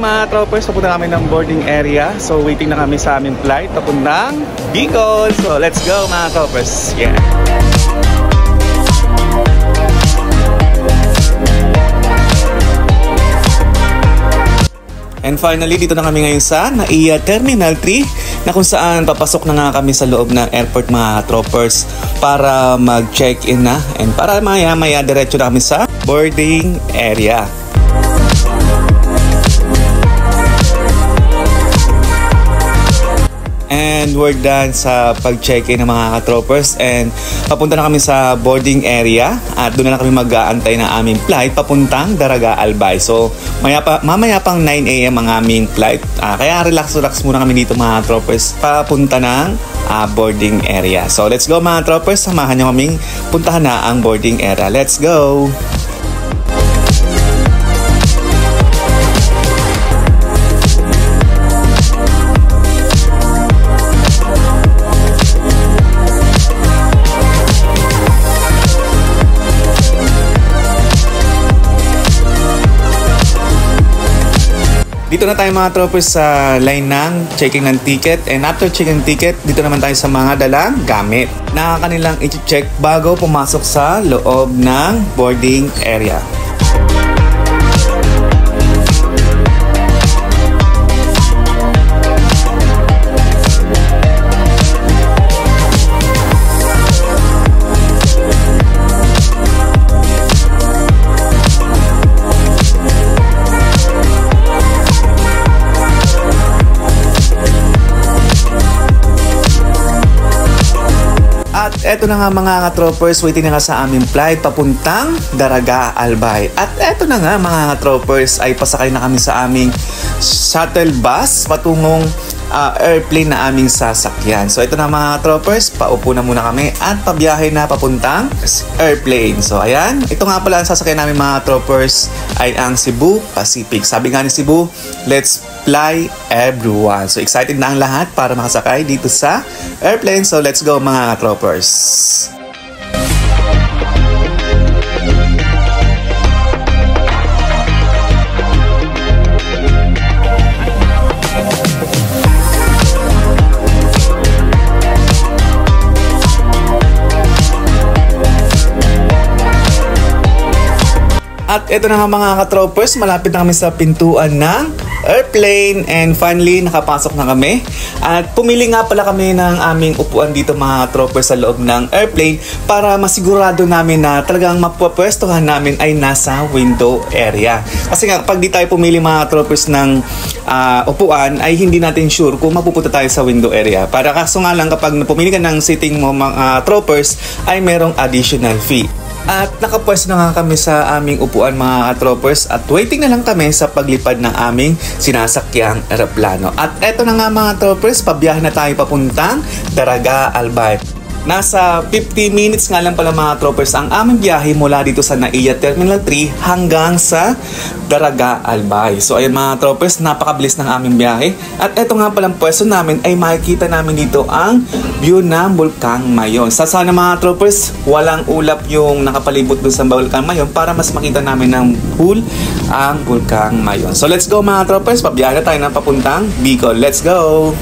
Mga troopers, papunta kami ng boarding area. So waiting na kami sa aming flight papuntang Bicol. So let's go mga troopers. Yeah. And finally, dito na kami ngayon sa NAIA Terminal 3 na kung saan papasok na nga kami sa loob ng airport mga troopers para mag-check-in na and para maya-maya diretso na kami sa boarding area. And we're done sa pag-check-in ng mga ka-troopers and papunta na kami sa boarding area at doon na kami mag-aantay ng aming flight papuntang Daraga Albay. So mamaya pang 9 AM ang aming flight. Kaya relax muna kami dito mga troopers papunta ng boarding area. So let's go mga troopers, samahan nyo kaming puntahan na ang boarding area. Let's go! Dito na tayo mga troopers sa line ng checking ng ticket and after checking ticket, dito naman tayo sa mga dalang gamit na kanilang i-check bago pumasok sa loob ng boarding area. Eto na nga mga ka-troopers, waiting na nga sa aming flight papuntang Daraga Albay. At eto na nga mga ka-troopers, ay pasakay na kami sa aming shuttle bus patungong airplane na aming sasakyan. So ito na mga troopers, paupo na muna kami at pabiyahe na papuntang airplane. So ayan, ito nga pala ang sasakyan namin mga troopers ay ang Cebu Pacific. Sabi nga ni Cebu, let's fly everyone. So excited na ang lahat para makasakay dito sa airplane. So let's go mga troopers. At ito na nga mga ka-troopers, malapit na kami sa pintuan ng airplane and finally nakapasok na kami. At pumili nga pala kami ng aming upuan dito mga ka-troopers sa loob ng airplane para masigurado namin na talagang mapapwestuhan namin ay nasa window area. Kasi nga kapag di tayo pumili mga ka-troopers ng upuan ay hindi natin sure kung mapupunta tayo sa window area. Para kaso nga lang kapag pumili ka ng seating mo mga troopers ay merong additional fee. At nakapwesto na nga kami sa aming upuan mga ka-troopers at waiting na lang kami sa paglipad ng aming sinasakyang eroplano. At eto na nga mga troopers, pabiyahe na tayo papuntang Daraga Albay. Nasa 50 minutes nga lang pala mga troopers ang aming biyahe mula dito sa NAIA Terminal 3 hanggang sa Daraga Albay. So ayun mga troopers, napakabilis ng aming biyahe. At eto nga palang pwesto namin ay makikita namin dito ang view ng Bulkang Mayon. Sa sana mga troopers, walang ulap yung nakapalibot doon sa Bulkang Mayon para mas makita namin ng full ang Bulkang Mayon. So let's go mga troopers, pabiyahe na tayo ng papuntang Bicol. Let's go!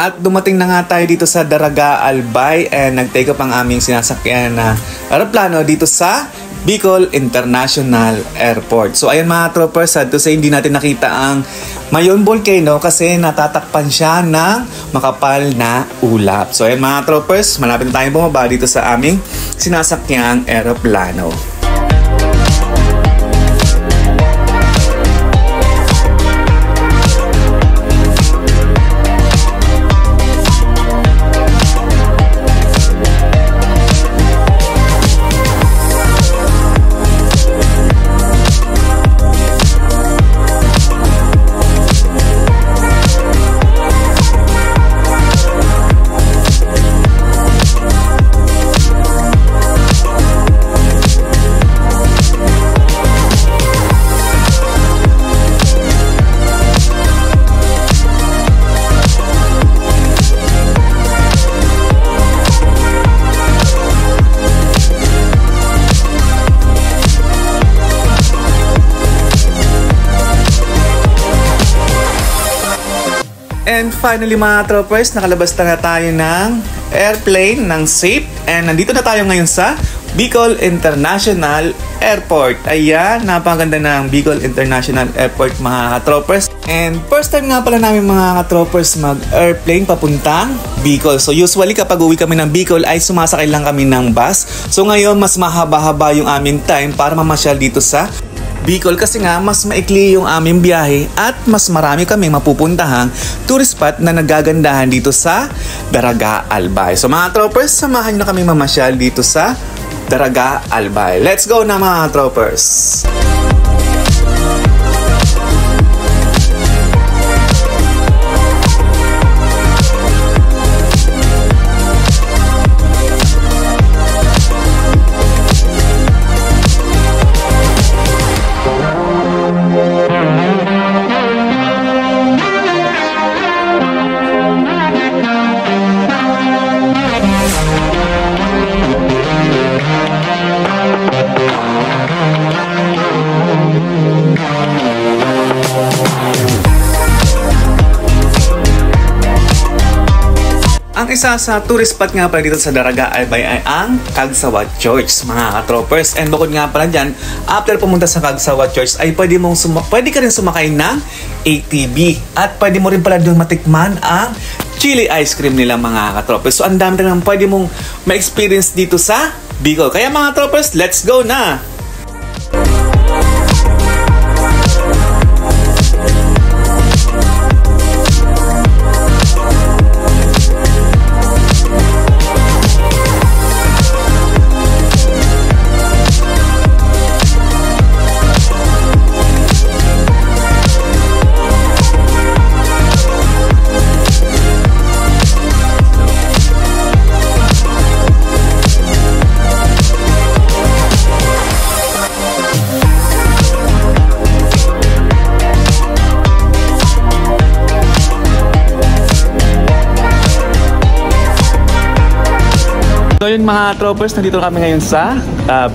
At dumating na nga tayo dito sa Daraga Albay and nag-take up ang aming sinasakyan na aeroplano dito sa Bicol International Airport. So ayan mga troopers, sad to say hindi natin nakita ang Mayon Volcano kasi natatakpan siya ng makapal na ulap. So ayan mga troopers, malapit na tayong bumaba dito sa aming sinasakyang aeroplano. And finally mga troopers, nakalabas na tayo ng airplane ng safe. And nandito na tayo ngayon sa Bicol International Airport. Ayan, napakaganda ng Bicol International Airport mga troopers. And first time nga pala namin mga troopers mag-airplane papuntang Bicol. So usually kapag uwi kami ng Bicol ay sumasakay lang kami ng bus. So ngayon mas mahaba-haba yung aming time para mamasyal dito sa Bicol kasi nga mas maikli yung aming biyahe at mas marami kaming mapupuntahang tourist spot na nagagandahan dito sa Daraga Albay. So mga troopers, samahan nyo na kami mamasyal dito sa Daraga Albay. Let's go na mga troopers! Ang isa sa tourist spot nga pala dito sa Daraga Albay ay ang Cagsawa Church mga ka-troopers. And bukod nga pala dyan, after pumunta sa Cagsawa Church ay pwede ka rin sumakay ng ATV. At pwede mo rin pala doon matikman ang chili ice cream nila mga ka-troopers. So ang dami rin pwede mong ma-experience dito sa Bicol. Kaya mga troopers, let's go na! So yun mga troopers, nandito kami ngayon sa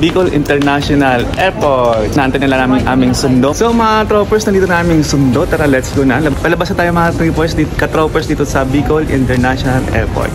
Bicol International Airport. Naantay na lang aming sundo. So mga troopers, nandito na aming sundo. Tara, let's go na. Palabas na tayo mga troopers dito sa Bicol International Airport.